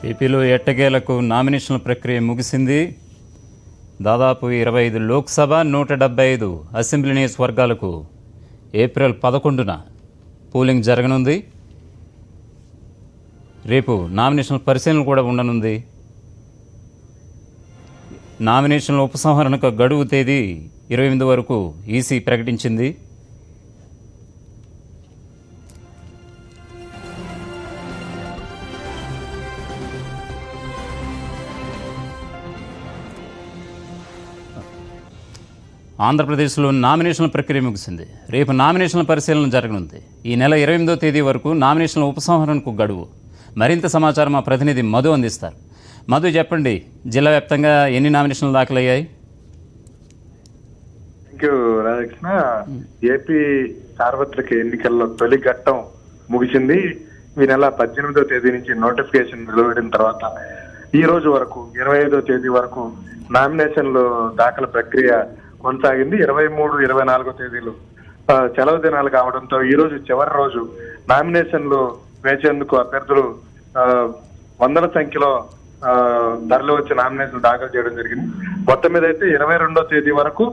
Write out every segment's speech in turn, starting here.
ఏపీలో ఎట్టకేలకు నామినేషన్ల ప్రక్రియ ముగిసింది. దాదాపు 25 లోక్సభ, 175 అసెంబ్లీ నియోజకవర్గాలకు ఏప్రిల్ 11న పోలింగ్ జరగనుంది. రేపు నామినేషన్ల పరిశీలన కూడా ఉండనుంది. నామినేషన్ల ఉపసంహరణకు గడువు తేదీ 28 వరకు ఈసీ ప్రకటించింది. ఆంధ్రప్రదేశ్లో నామినేషన్ల ప్రక్రియ ముగిసింది. రేపు నామినేషన్ల పరిశీలన జరగనుంది. ఈ నెల 28వ తేదీ వరకు నామినేషన్ల ఉపసంహరణకు గడువు. మరింత సమాచారం మా ప్రతినిధి మధు అందిస్తారు. మధు, చెప్పండి, జిల్లా వ్యాప్తంగా ఎన్ని నామినేషన్లు దాఖలయ్యాయి? Thank you Radhakrishna. ఏపీ సార్వత్రిక ఎన్నికల్లో తొలి ఘట్టం ముగిసింది. ఈ నెల 18వ తేదీ నుంచి నోటిఫికేషన్ వెలువడిన తర్వాత ఈ రోజు వరకు 25వ తేదీ వరకు నామినేషన్లు దాఖలు ప్రక్రియ కొనసాగింది. 23, 24 తేదీలు సెలవు దినాలు కావడంతో ఈ రోజు చివరి రోజు నామినేషన్లు వేసేందుకు అభ్యర్థులు వందల సంఖ్యలో తరలి వచ్చి నామినేషన్లు దాఖలు చేయడం జరిగింది. మొత్తం మీద అయితే 22వ తేదీ వరకు,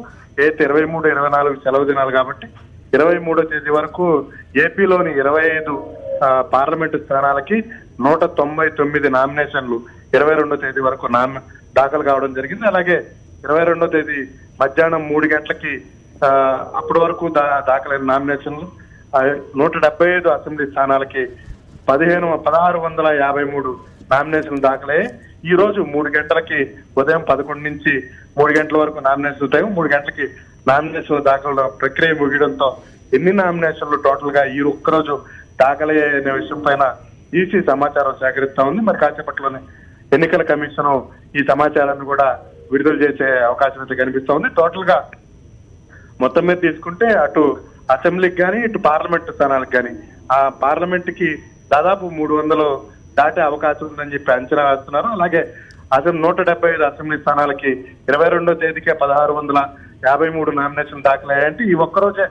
అయితే 23, 24 సెలవు దినాలు కాబట్టి 23వ తేదీ వరకు ఏపీలోని 25 పార్లమెంటు స్థానాలకి 199 నామినేషన్లు 22వ తేదీ వరకు దాఖలు కావడం జరిగింది. అలాగే 22వ తేదీ మధ్యాహ్నం 3 గంటలకి అప్పటి వరకు దాఖలైన నామినేషన్లు 175 అసెంబ్లీ స్థానాలకి 1653 నామినేషన్లు దాఖలయ్యాయి. ఈ రోజు 3 గంటలకి ఉదయం 11 నుంచి 3 గంటల వరకు నామినేషన్లు టైం, 3 గంటలకి నామినేషన్లు దాఖలు ప్రక్రియ ముగియడంతో ఎన్ని నామినేషన్లు టోటల్ గా ఈ ఒక్కరోజు దాఖలయ్యాయనే విషయం పైన ఈసీ సమాచారం సేకరిస్తా ఉంది. మరి కాసేపట్లోనే ఎన్నికల కమిషన్ ఈ సమాచారాన్ని కూడా విడుదల చేసే అవకాశం అయితే కనిపిస్తా ఉంది. టోటల్ గా మొత్తం మీద తీసుకుంటే అటు అసెంబ్లీకి కానీ ఇటు పార్లమెంట్ స్థానాలకు కానీ ఆ పార్లమెంట్ కి దాదాపు 300 దాటే అవకాశం ఉందని చెప్పి అంచనా వేస్తున్నారు. అలాగే 175 అసెంబ్లీ స్థానాలకి 22వ తేదీకే 1653 నామినేషన్ దాఖలయ్యాయంటే ఈ ఒక్కరోజే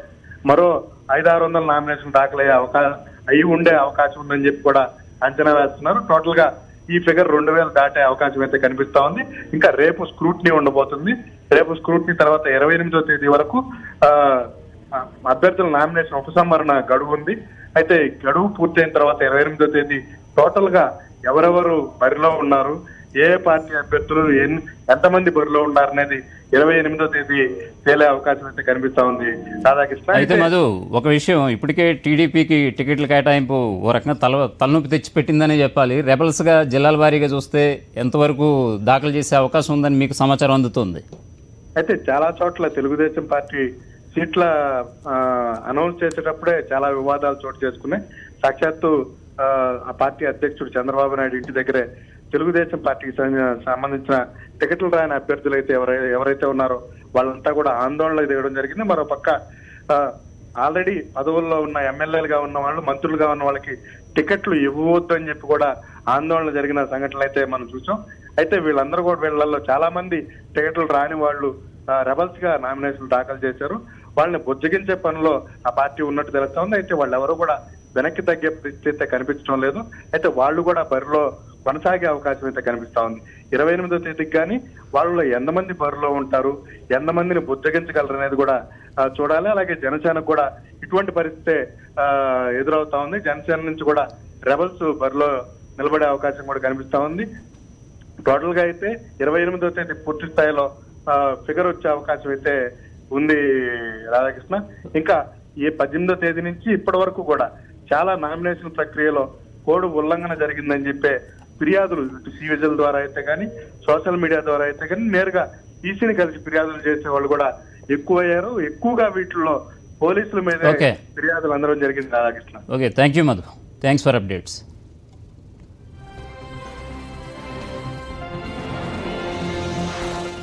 మరో 500-600 నామినేషన్ దాఖలయ్యే ఉండే అవకాశం ఉందని చెప్పి కూడా అంచనా వేస్తున్నారు. టోటల్ గా ఈ ఫిగర్ 2000 దాటే అవకాశం అయితే కనిపిస్తా ఉంది. ఇంకా రేపు స్క్రూటినీ ఉండబోతుంది. రేపు స్క్రూటినీ తర్వాత 28వ తేదీ వరకు అభ్యర్థుల నామినేషన్ ఉపసంహరణ గడువు ఉంది. అయితే గడువు పూర్తయిన తర్వాత 28వ తేదీ టోటల్ గా ఎవరెవరు బరిలో ఉన్నారు, ఏ పార్టీ అభ్యర్థులు ఎంతమంది బరిలో ఉన్నారనేది 28వ తేదీ తేలే అవకాశం అయితే కనిపిస్తా ఉంది. రాధాకృష్ణ, అయితే మధు, ఒక విషయం, ఇప్పటికే టీడీపీకి టికెట్ల కేటాయింపు ఓ రకంగా తలనొప్పి తెచ్చిపెట్టిందనే చెప్పాలి. రెబల్స్ గా జిల్లాల వారీగా చూస్తే ఎంతవరకు దాఖలు చేసే అవకాశం ఉందని మీకు సమాచారం అందుతుంది? అయితే చాలా చోట్ల తెలుగుదేశం పార్టీ సీట్ల అనౌన్స్ చేసేటప్పుడే చాలా వివాదాలు చోటు చేసుకున్నాయి. సాక్షాత్తు ఆ పార్టీ అధ్యక్షుడు చంద్రబాబు నాయుడు ఇంటి దగ్గరే తెలుగుదేశం పార్టీకి సంబంధించిన టికెట్లు రాని అభ్యర్థులు అయితే ఎవరైతే ఉన్నారో వాళ్ళంతా కూడా ఆందోళనకు దిగడం జరిగింది. మరో పక్క ఆల్రెడీ పదవుల్లో ఉన్న ఎమ్మెల్యేలుగా ఉన్న వాళ్ళు, మంత్రులుగా ఉన్న వాళ్ళకి టికెట్లు ఇవ్వవద్దు అని చెప్పి కూడా ఆందోళన జరిగిన సంఘటనలు అయితే మనం చూసాం. అయితే వీళ్ళందరూ కూడా వీళ్ళల్లో చాలా మంది టికెట్లు రాని వాళ్ళు రెబల్స్ గా నామినేషన్లు దాఖలు చేశారు. వాళ్ళని బుజ్జగించే పనిలో ఆ పార్టీ ఉన్నట్టు తెలుస్తా ఉంది. అయితే వాళ్ళు ఎవరు కూడా వెనక్కి తగ్గే పరిస్థితి అయితే కనిపించడం లేదు. అయితే వాళ్ళు కూడా బరిలో కొనసాగే అవకాశం అయితే కనిపిస్తా ఉంది. 28వ తేదీకి కానీ వాళ్ళలో ఎంతమంది బరిలో ఉంటారు, ఎంతమందిని బుజ్జగించగలరు అనేది కూడా చూడాలి. అలాగే జనసేనకు కూడా ఇటువంటి పరిస్థితే ఎదురవుతా ఉంది. జనసేన నుంచి కూడా రెబల్స్ బరిలో నిలబడే అవకాశం కూడా కనిపిస్తా ఉంది. టోటల్ గా అయితే 28వ తేదీ పూర్తి స్థాయిలో ఫిగర్ వచ్చే అవకాశం అయితే ఉంది రాధాకృష్ణ. ఇంకా ఈ 18వ తేదీ నుంచి ఇప్పటి వరకు కూడా చాలా నామినేషన్ ప్రక్రియలో కోడ్ ఉల్లంఘన జరిగిందని చెప్పే ఫిర్యాదులు సివిజిల్ ద్వారా అయితే కానీ, సోషల్ మీడియా ద్వారా అయితే కానీ, నేరుగా ఈసీని కలిసి ఫిర్యాదులు చేసే వాళ్ళు కూడా ఎక్కువయ్యారు. ఎక్కువగా వీటిల్లో పోలీసుల మీద ఫిర్యాదులు అందడం జరిగింది Radhakrishna. Okay, thank you Madhu. Thanks for updates.